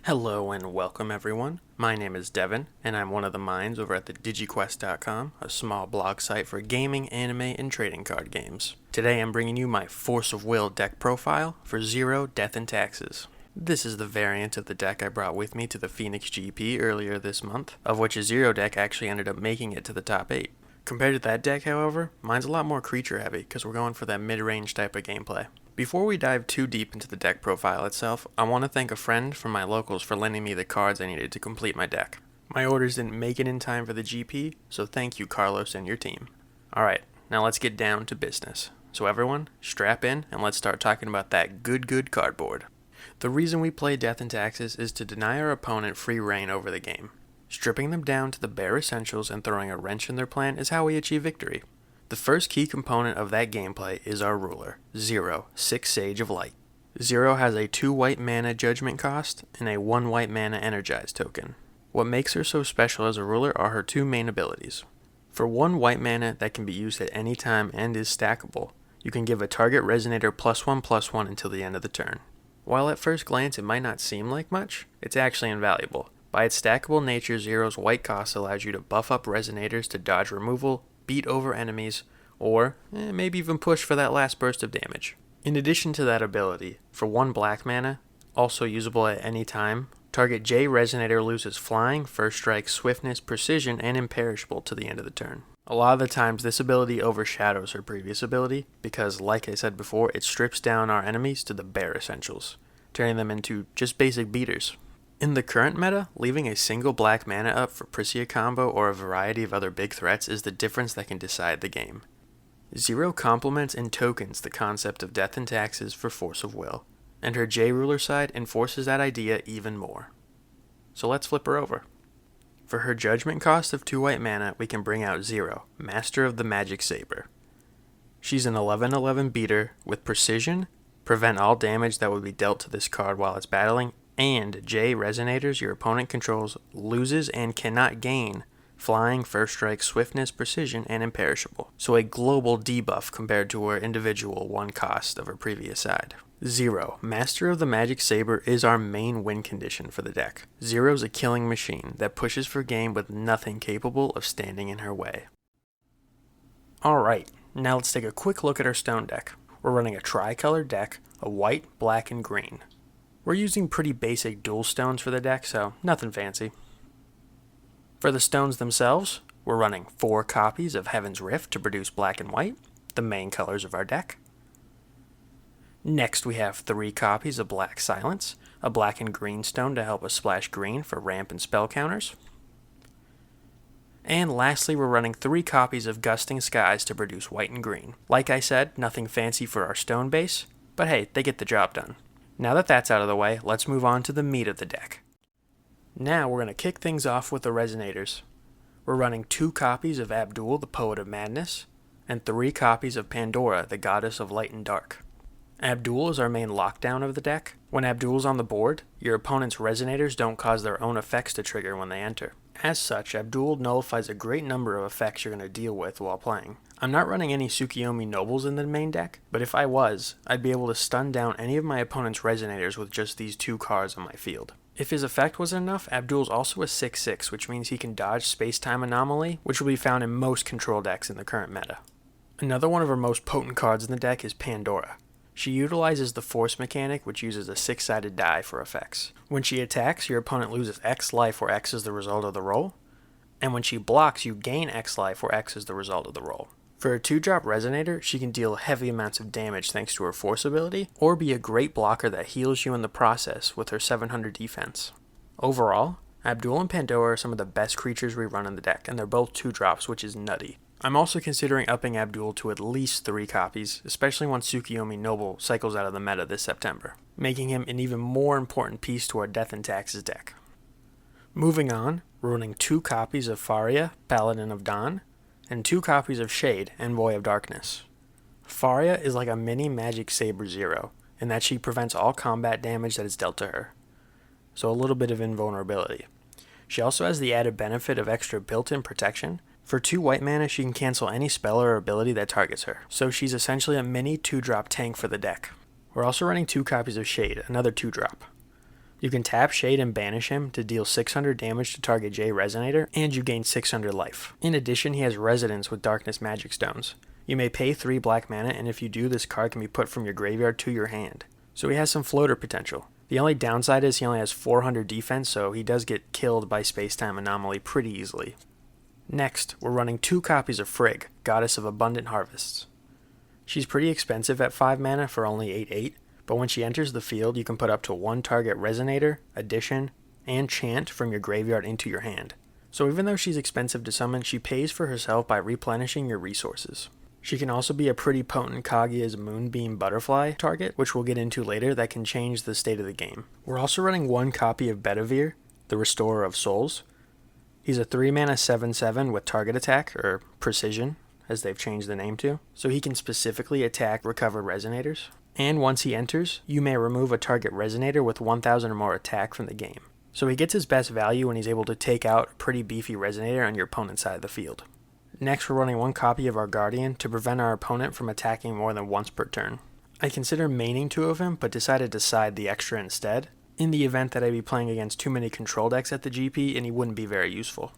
Hello and welcome everyone. My name is Devin, and I'm one of the minds over at the DigiQuest.com, a small blog site for gaming, anime, and trading card games. Today I'm bringing you my Force of Will deck profile for Zero, Death, and Taxes. This is the variant of the deck I brought with me to the Phoenix GP earlier this month, of which a Zero deck actually ended up making it to the top 8. Compared to that deck, however, mine's a lot more creature heavy because we're going for that mid-range type of gameplay. Before we dive too deep into the deck profile itself, I want to thank a friend from my locals for lending me the cards I needed to complete my deck. My orders didn't make it in time for the GP, so thank you Carlos and your team. Alright, now let's get down to business. So everyone, strap in and let's start talking about that good cardboard. The reason we play Death and Taxes is to deny our opponent free reign over the game. Stripping them down to the bare essentials and throwing a wrench in their plan is how we achieve victory. The first key component of that gameplay is our ruler, Zero, 6 Sage of Light. Zero has a 2 white mana judgment cost and a 1 white mana energize token. What makes her so special as a ruler are her 2 main abilities. For 1 white mana that can be used at any time and is stackable, you can give a target resonator +1/+1 until the end of the turn. While at first glance it might not seem like much, it's actually invaluable. By its stackable nature, Zero's white cost allows you to buff up resonators to dodge removal, beat over enemies, or maybe even push for that last burst of damage. In addition to that ability, for 1 black mana, also usable at any time, target J Resonator loses flying, first strike, swiftness, precision, and imperishable to the end of the turn. A lot of the times this ability overshadows her previous ability because, like I said before, it strips down our enemies to the bare essentials, turning them into just basic beaters. In the current meta, leaving a single black mana up for Priscia combo or a variety of other big threats is the difference that can decide the game. Zero complements and tokens the concept of Death and Taxes for Force of Will, and her J-Ruler side enforces that idea even more. So let's flip her over. For her judgment cost of 2 white mana, we can bring out Zero, Master of the Magic Saber. She's an 11/11 beater with precision, prevent all damage that would be dealt to this card while it's battling, and J Resonators your opponent controls loses and cannot gain flying, first strike, swiftness, precision, and imperishable. So a global debuff compared to her individual 1 cost of her previous side. Zero, Master of the Magic Saber is our main win condition for the deck. Zero's a killing machine that pushes for game with nothing capable of standing in her way. Alright, now let's take a quick look at our stone deck. We're running a tri-colored deck of white, black, and green. We're using pretty basic dual stones for the deck, so nothing fancy. For the stones themselves, we're running 4 copies of Heaven's Rift to produce black and white, the main colors of our deck. Next we have 3 copies of Black Silence, a black and green stone to help us splash green for ramp and spell counters. And lastly, we're running 3 copies of Gusting Skies to produce white and green. Like I said, nothing fancy for our stone base, but hey, they get the job done. Now that that's out of the way, let's move on to the meat of the deck. Now we're going to kick things off with the resonators. We're running 2 copies of Abdul, the Poet of Madness, and 3 copies of Pandora, the Goddess of Light and Dark. Abdul is our main lockdown of the deck. When Abdul's on the board, your opponent's resonators don't cause their own effects to trigger when they enter. As such, Abdul nullifies a great number of effects you're going to deal with while playing. I'm not running any Tsukiyomi Nobles in the main deck, but if I was, I'd be able to stun down any of my opponent's resonators with just these 2 cards on my field. If his effect wasn't enough, Abdul's also a 6/6, which means he can dodge Space-Time Anomaly, which will be found in most control decks in the current meta. Another one of our most potent cards in the deck is Pandora. She utilizes the Force mechanic, which uses a 6-sided die for effects. When she attacks, your opponent loses X life where X is the result of the roll, and when she blocks, you gain X life where X is the result of the roll. For a 2-drop Resonator, she can deal heavy amounts of damage thanks to her Force ability, or be a great blocker that heals you in the process with her 700 defense. Overall, Abdul and Pandora are some of the best creatures we run in the deck, and they're both 2-drops, which is nutty. I'm also considering upping Abdul to at least 3 copies, especially once Tsukiyomi Noble cycles out of the meta this September, making him an even more important piece to our Death and Taxes deck. Moving on, we're running 2 copies of Faria, Paladin of Dawn, and 2 copies of Shade, Envoy of Darkness. Faria is like a mini Magic Saber Zero, in that she prevents all combat damage that is dealt to her, so a little bit of invulnerability. She also has the added benefit of extra built-in protection. For 2 white mana, she can cancel any spell or ability that targets her, so she's essentially a mini 2-drop tank for the deck. We're also running 2 copies of Shade, another 2-drop. You can tap, shade, and banish him to deal 600 damage to target J Resonator, and you gain 600 life. In addition, he has Residence with Darkness Magic Stones. You may pay 3 black mana, and if you do, this card can be put from your graveyard to your hand. So he has some floater potential. The only downside is he only has 400 defense, so he does get killed by Spacetime Anomaly pretty easily. Next, we're running 2 copies of Frigg, Goddess of Abundant Harvests. She's pretty expensive at 5 mana for only 8/8, but when she enters the field, you can put up to 1 target Resonator, Addition, and Chant from your graveyard into your hand. So even though she's expensive to summon, she pays for herself by replenishing your resources. She can also be a pretty potent Kaguya's Moonbeam Butterfly target, which we'll get into later, that can change the state of the game. We're also running 1 copy of Bedivere, the Restorer of Souls. He's a 3 mana 7/7 with target attack, or precision, as they've changed the name to, so he can specifically attack recovered Resonators. And once he enters, you may remove a target Resonator with 1000 or more attack from the game. So he gets his best value when he's able to take out a pretty beefy Resonator on your opponent's side of the field. Next, we're running 1 copy of our Guardian to prevent our opponent from attacking more than once per turn. I consider maining 2 of him, but decided to side the extra instead, in the event that I'd be playing against too many control decks at the GP and he wouldn't be very useful.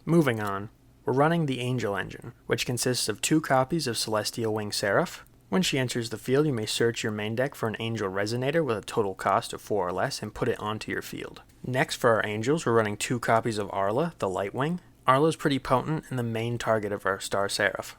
Moving on, we're running the Angel Engine, which consists of 2 copies of Celestial Wing Seraph. When she enters the field, you may search your main deck for an Angel Resonator with a total cost of 4 or less and put it onto your field. Next, for our Angels, we're running 2 copies of Arla, the Lightwing. Arla's pretty potent and the main target of our Star Seraph.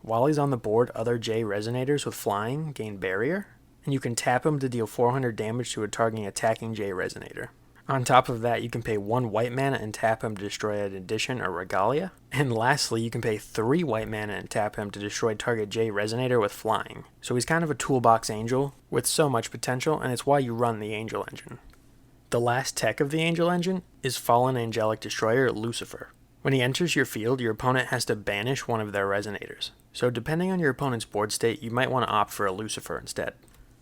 While he's on the board, other J Resonators with Flying gain Barrier, and you can tap him to deal 400 damage to a targeting attacking J Resonator. On top of that, you can pay 1 white mana and tap him to destroy an Addition or Regalia. And lastly, you can pay 3 white mana and tap him to destroy target J Resonator with Flying. So he's kind of a toolbox angel with so much potential, and it's why you run the Angel Engine. The last tech of the Angel Engine is Fallen Angelic Destroyer Lucifer. When he enters your field, your opponent has to banish one of their Resonators. So depending on your opponent's board state, you might want to opt for a Lucifer instead.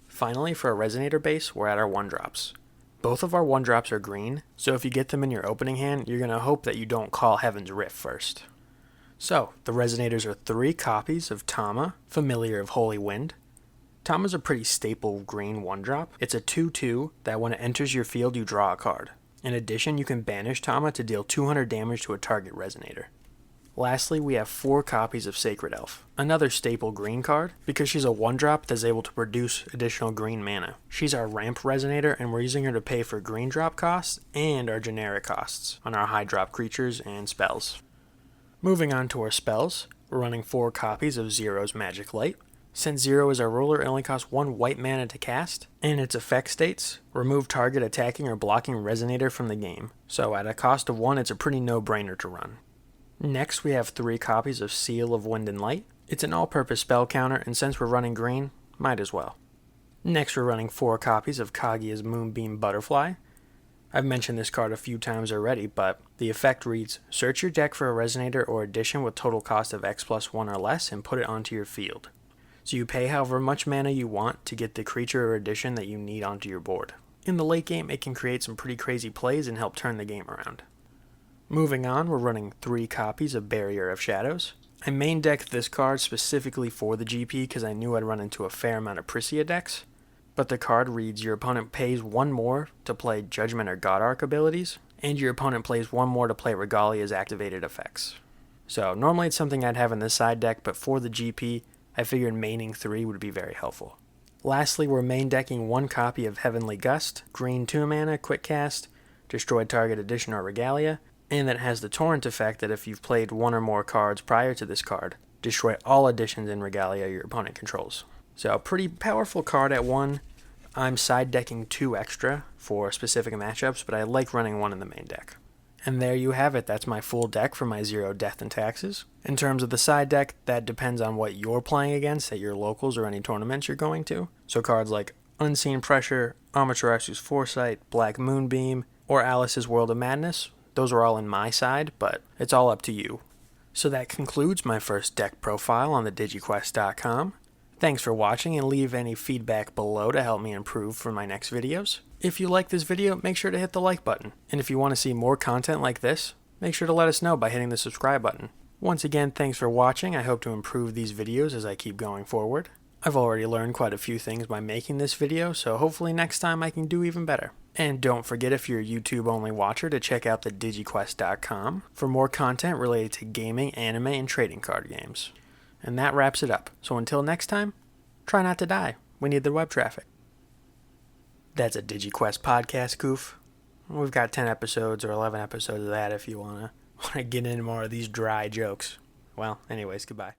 Finally, for our Resonator base, we're at our 1-drops. Both of our 1-drops are green, so if you get them in your opening hand, you're going to hope that you don't call Heaven's Rift first. So, the Resonators are 3 copies of Tama, Familiar of Holy Wind. Tama's a pretty staple green 1-drop. It's a 2/2 that when it enters your field, you draw a card. In addition, you can banish Tama to deal 200 damage to a target Resonator. Lastly, we have 4 copies of Sacred Elf, another staple green card, because she's a 1-drop that's able to produce additional green mana. She's our ramp Resonator, and we're using her to pay for green drop costs and our generic costs on our high drop creatures and spells. Moving on to our spells, we're running 4 copies of Zero's Magic Light. Since Zero is our ruler, it only costs 1 white mana to cast, and its effect states, remove target attacking or blocking Resonator from the game. So at a cost of 1, it's a pretty no-brainer to run. Next, we have 3 copies of Seal of Wind and Light. It's an all-purpose spell counter, and since we're running green, might as well. Next, we're running 4 copies of Kaguya's Moonbeam Butterfly. I've mentioned this card a few times already, but the effect reads, search your deck for a Resonator or Addition with total cost of X+1 or less and put it onto your field. So you pay however much mana you want to get the creature or addition that you need onto your board. In the late game, it can create some pretty crazy plays and help turn the game around. Moving on, we're running 3 copies of Barrier of Shadows. I main decked this card specifically for the GP because I knew I'd run into a fair amount of Prisia decks, but the card reads your opponent pays 1 more to play Judgment or God Arc abilities, and your opponent plays 1 more to play Regalia's activated effects. So normally it's something I'd have in this side deck, but for the GP, I figured maining 3 would be very helpful. Lastly, we're main decking 1 copy of Heavenly Gust, green 2 mana, quick cast, destroy target Addition or Regalia, and that has the torrent effect that if you've played 1 or more cards prior to this card, destroy all additions in Regalia your opponent controls. So a pretty powerful card at 1. I'm side decking 2 extra for specific matchups, but I like running 1 in the main deck. And there you have it, that's my full deck for my Zero Death and Taxes. In terms of the side deck, that depends on what you're playing against at your locals or any tournaments you're going to. So cards like Unseen Pressure, Amaterasu's Foresight, Black Moonbeam, or Alice's World of Madness, those are all in my side, but it's all up to you. So that concludes my first deck profile on the DigiQuest.com. Thanks for watching, and leave any feedback below to help me improve for my next videos. If you like this video, make sure to hit the like button. And if you want to see more content like this, make sure to let us know by hitting the subscribe button. Once again, thanks for watching. I hope to improve these videos as I keep going forward. I've already learned quite a few things by making this video, so hopefully next time I can do even better. And don't forget, if you're a YouTube-only watcher, to check out the DigiQuest.com for more content related to gaming, anime, and trading card games. And that wraps it up. So until next time, try not to die. We need the web traffic. That's a DigiQuest podcast, goof. We've got 10 episodes or 11 episodes of that if you want to get into more of these dry jokes. Well, anyways, goodbye.